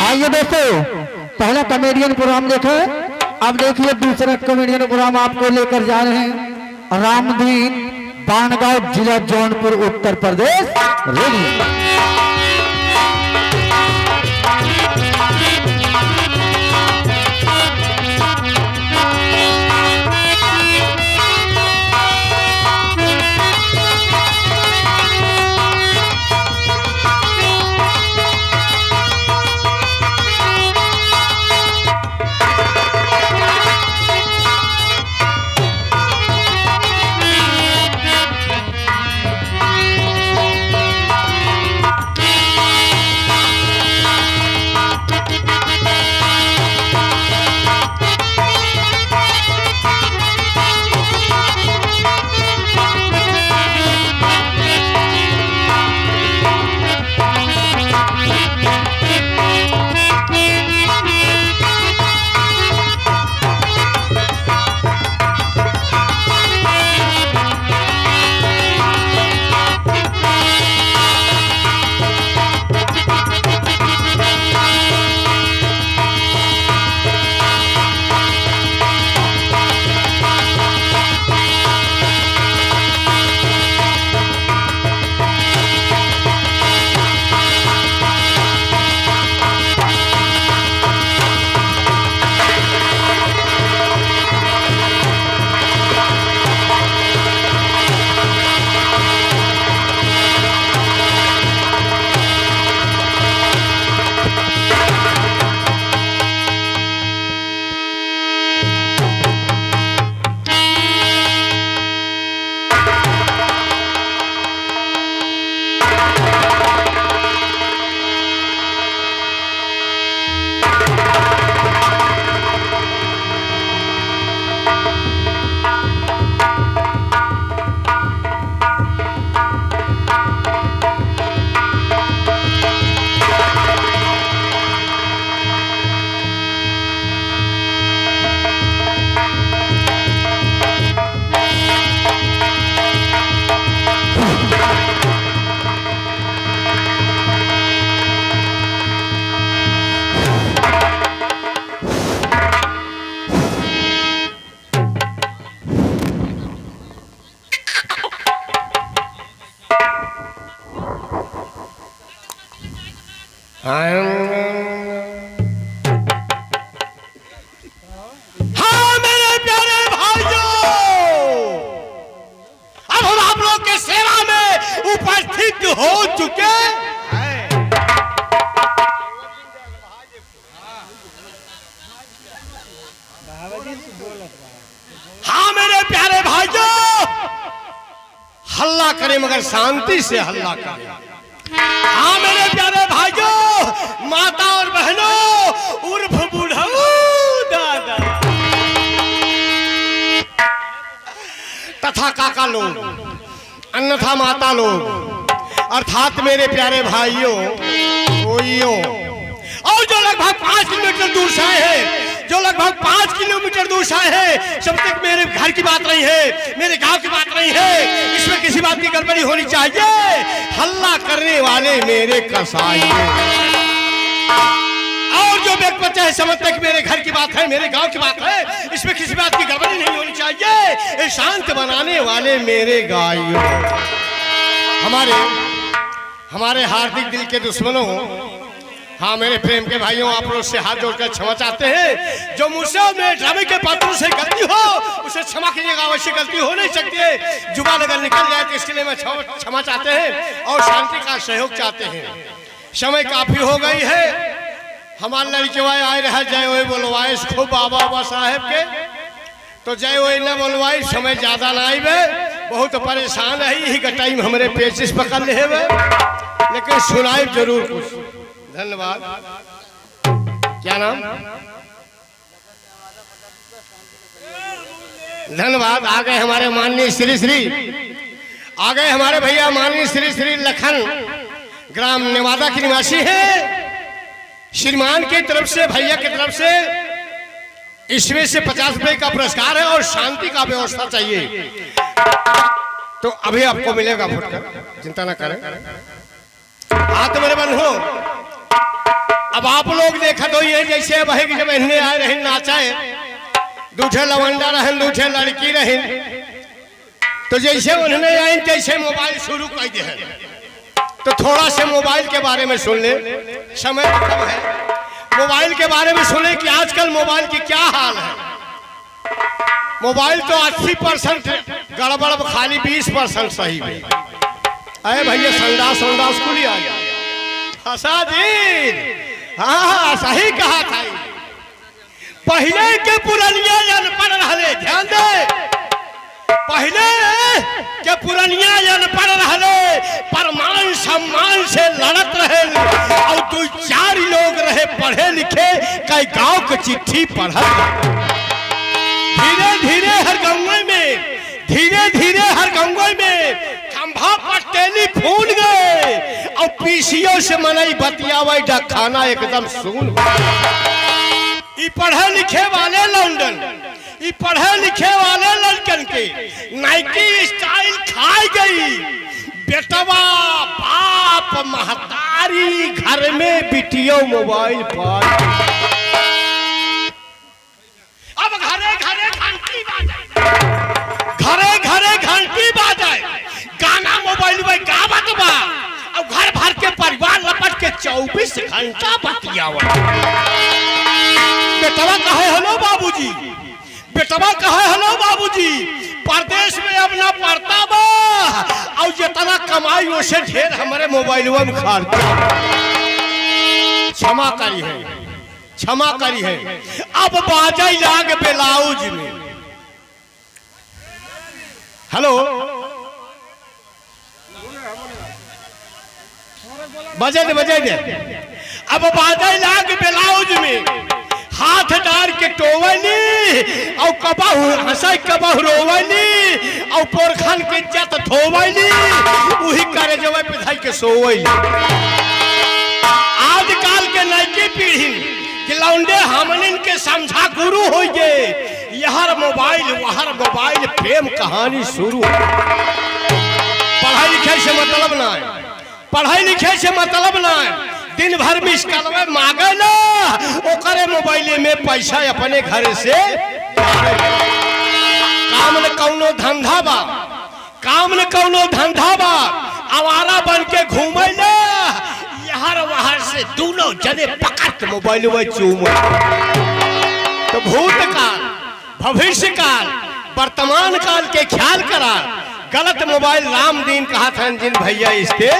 आइए दोस्तों, पहला कॉमेडियन प्रोग्राम देखे, अब देखिए दूसरा कॉमेडियन प्रोग्राम आपको लेकर जा रहे हैं रामदीन, बानगांव, जिला जौनपुर, उत्तर प्रदेश। रेडी। हाँ मेरे प्यारे भाइयों, अब हम आप लोग के सेवा में उपस्थित हो चुके हैं। हाँ मेरे प्यारे भाइयों, हल्ला करें मगर शांति से हल्ला करें। हाँ मेरे प्यारे भाइयों, माता और बहनों, उर्फ बूढ़ऊ दादा तथा काका लोग, अन्यथा माता लोग, अर्थात मेरे प्यारे भाइयों, ओइयों, और जो लगभग 5 किलोमीटर दूर से आए हैं, जो लगभग 5 किलोमीटर दूर से आए हैं, जब तक मेरे घर की बात नहीं है, मेरे गांव की बात नहीं है, इसमें किसी बात की गड़बड़ी होनी चाहिए। हल्ला करने वाले मेरे कसाई और जो व्यक्ति बच्चे हैं, समझते कि मेरे घर की बात है, मेरे गांव की बात है, इसमें किसी बात की गड़बड़ी नहीं होनी चाहिए। ये शांत बनाने वाले मेरे गाइयों, हमारे हार्दिक दिल के दुश्मनों, हाँ मेरे प्रेम के भाइयों, आप लोग से हाथ जोड़कर क्षमा चाहते हैं। जो मुझसे मेरे ड्रामे के पात्रों से गलती हो उसे क्षमा कीजिएगा, अवश्य गलती हो नहीं सकती है। जुबान अगर निकल जाए तो इसके लिए मैं क्षमा चाहते हैं और शांति का सहयोग चाहते हैं। समय काफी हो गई है, हमारे लड़के वाले आए रहे, जय वही बोलवाए खूब बाबा बाबा साहेब के, तो जय वही न बोलवाई, समय ज्यादा ना आई वे, बहुत परेशान है, यही का टाइम हमारे पेचिस पकड़ ले वे, लेकिन सुनाई जरूर कुछ। धन्यवाद। क्या नाम? धन्यवाद। आ गए हमारे माननीय श्री आ गए हमारे भैया माननीय श्री लखन, ग्राम नेवादा के निवासी हैं। श्रीमान की तरफ से, भैया की तरफ से इसमें से 50 रुपए का पुरस्कार है और शांति का व्यवस्था चाहिए, तो अभी आपको मिलेगा फुटकर, चिंता ना करें। हाँ तो मेरे बंधु, अब आप लोग देखा तो ये जैसे वही जब इन्हें आए रहे नाचाए, दूठे लवंडा रहे, दूठे लड़की रहे, तो जैसे उन्होंने आए तैसे मोबाइल शुरू कर दिए। तो थोड़ा से मोबाइल के बारे में सुन ले, समय कम है, मोबाइल के बारे में सुने कि आजकल मोबाइल की क्या हाल है। मोबाइल तो 80% गड़बड़, खाली 20% सही है। अरे भैया संडास संडास खुली आ गया हसा जी। हाँ सही कहा था। पहले के पुरनिया अनपढ़ रहे, ध्यान दे, पहले के पुरनिया अनपढ़ रहे, परमान सम्मान से लड़त रहे, और 2-4 लोग रहे पढ़े लिखे, कई गांव की चिट्ठी पढ़त। धीरे धीरे हर गांव में, धीरे धीरे हर गांव में खंभा पर टेलीफोन गए, और पीसीओ से मनई बतियावे खाना एकदम सुन। ये पढ़े लिखे वाले लंदन, ये पढ़े लिखे वाले लड़कन के नाइकी स्टाइल खाई गई। बेटवा बाप महतारी घर में बिटियो मोबाइल पर। अब घरे घरे घंटी बाजे, घरे घरे घंटी बाजे, गाना मोबाइल में गावत बा, और घर भर के परिवार लपट के 24 घंटा बतियावा। बेटवा कहे हेलो बाबूजी, बेटवा कहे हेलो बाबूजी, परदेश में अब ना पड़ता बा, और जितना कमाई उसे ढेर हमारे मोबाइल में खर्चा। क्षमा करी है, क्षमा करी है। अब बाजा लाग ब्लाउज में, हेलो बजे दे, बजे दे। अब बाजा लाग ब्लाउज में हाथ डाल के टोवली, और कबाहू हंसाई कबाहू रोवली, और पोरखन के जत धोवली, वही करे जब पिधाई के सोवली। आजकल के नई पीढ़ी कि लौंडे हमनिन के समझा गुरु हो गए, यहर मोबाइल वहर मोबाइल, प्रेम कहानी शुरू। पढ़ाई लिखाई से मतलब ना है, पढ़ाई लिखाई से मतलब ना है। दिन भर में स्कलवे मांगे ना, ओकरे मोबाइल में पैसा अपने घर से। काम न कौनो धंधा बा, काम न कौनो धंधा बा, आवारा बन के घूमे ना, यहर वहर से दोनों जने पकड़ के मोबाइल में चूमे। तो भूतकाल, भविष्य काल, वर्तमान काल के ख्याल करा। गलत मोबाइल राम दीन कहा था जिन भैया इसके